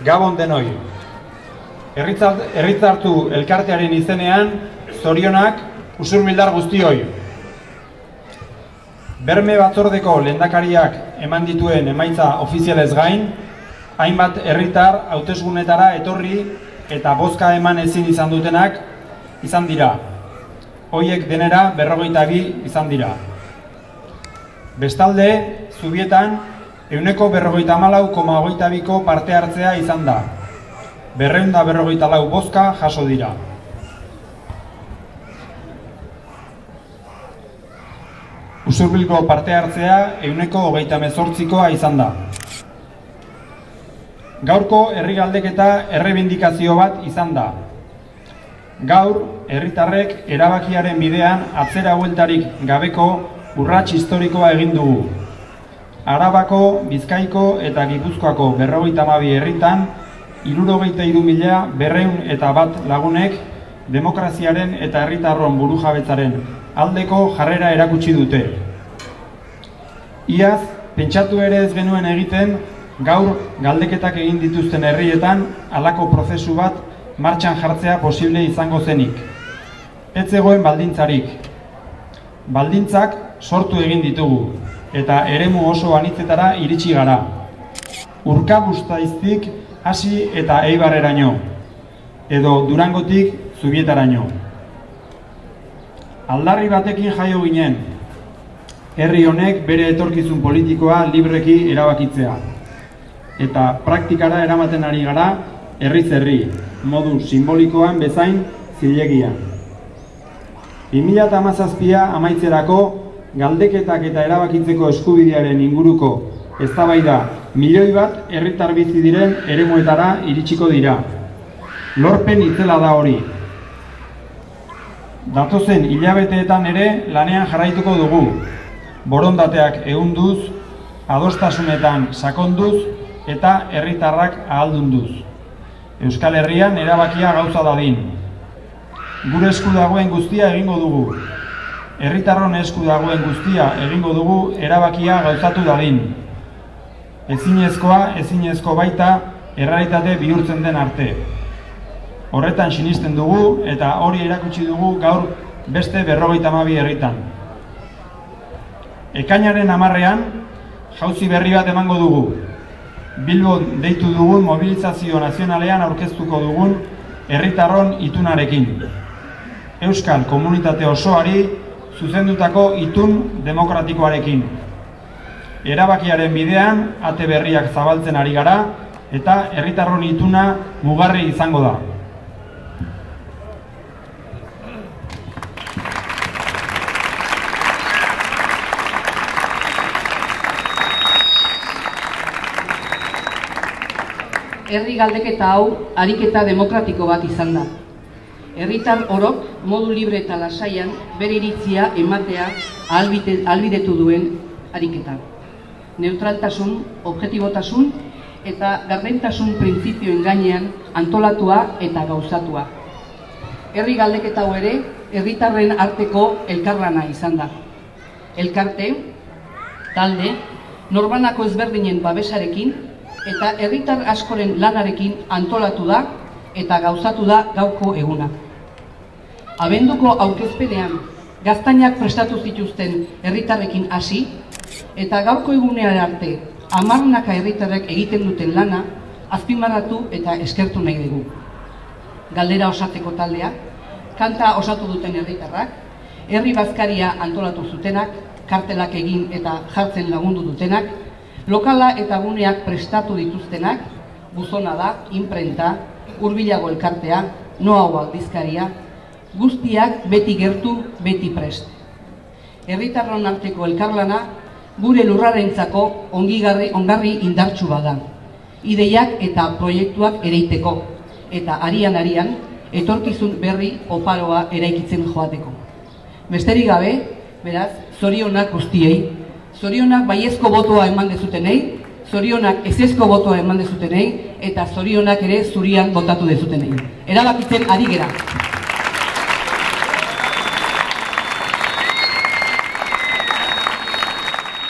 Gabon denoi. Herritartu elkartearen izenean, zorionak usurbildar guztioi. Berme batzordeko lehendakariak eman dituen emaitza ofizialez gain, hainbat herritar hautesgunetara etorri eta bozka eman ezin izan dutenak izan dira. Hoiek denera 42 izan dira. Bestalde, Zubietan, 154,22ko parte hartzea izan da. 244 bozka jaso dira. Usurbilgo parte hartzea 128koa izan da. Gaurko herri galdeketa errebindikazio bat izan da. Gaur, herritarrek erabakiaren bidean atzera bueltarik gabeko urrats historikoa egin dugu. Arabako, Bizkaiko eta Gipuzkoako 52 herritan 63.201 lagunek demokraziaren eta herritarron burujabetzaren aldeko jarrera erakutsi dute. Iaz, pentsatu ere ez genuen egiten, gaur galdeketak egin dituzten herrietan halako prozesu bat martxan jartzea posible izango zenik. Ez zegoen baldintzarik. Baldintzak sortu egin ditugu, eta eremu oso anitzetara iritsi gara. Urkabustaizik hasi eta Eibarreraino, edo Durangotik Zubietaraino. Aldarri batekin jaio ginen, herri honek bere etorkizun politikoa libreki erabakitzea. Eta praktikara eramaten ari gara, herriz herri, modu simbolikoan bezain zilegian. 2017 amaitzerako, galdeketak eta erabakitzeko eskubidearen inguruko eztabaida milioi bat herritar bizi diren eremuetara iritsiko dira. Lorpen itzela da hori. Datozen hilabeteetan ere lanean jarraituko dugu. Borondateak ehunduz, adostasunetan sakonduz eta herritarrak ahaldunduz. Euskal Herrian erabakia gauza dadin. Gure esku dagoen guztia egingo dugu. Herritarron esku dagoen guztia egingo dugu erabakia gauzatu dadin. Ezinezko baita errealitate bihurtzen den arte. Horretan sinisten dugu eta hori erakutsi dugu gaur beste 52 herritan. Ekainaren 10ean jauzi berri bat emango dugu. Bilbon deitu dugun mobilizazio nazionalean aurkeztuko dugun herritarron itunarekin. Euskal komunitate osoari zuzendutako itun demokratikoarekin. Erabakiaren bidean ate berriak zabaltzen ari gara eta herritarron ituna mugarri izango da. Herri galdeketa hau ariketa demokratiko bat izan da. Herritar orok modu libre eta lasaian bere iritzia ematea ahalbidetu duen ariketa. Neutraltasun, objetibotasun eta gardentasun printzipioen gainean antolatua eta gauzatua. Herri galdeketa hau ere herritarren arteko elkarlana izan da. Elkarte, talde, norbanako ezberdinen babesarekin eta herritar askoren lanarekin antolatu da eta gauzatu da gaurko eguna. Abenduko aurkezpenean gaztainak prestatu zituzten herritarrekin hasi eta gaurko egunean arte 10 herritarrek egiten duten lana azpimarratu eta eskertu nahi dugu. Galdera osatzeko taldea, kanta osatu duten herritarrak, herri bazkaria antolatu zutenak, kartelak egin eta jartzen lagundu dutenak, lokala eta guneak prestatu dituztenak, buzona da, inprenta, hurbilago elkartea, noago aldizkaria, guztiak beti gertu, beti prest. Herritarron arteko elkarlana gure lurrarentzako ongarri indartsu bada. Ideiak eta proiektuak ereiteko, eta arian etorkizun berri oparoa eraikitzen joateko. Besterik gabe, beraz, zorionak guztiei, zorionak baiezko botoa eman dezutenei, zorionak ezezko botoa eman dezutenei, eta zorionak ere zurian botatu dezutenei. Erabakitzen ari gera.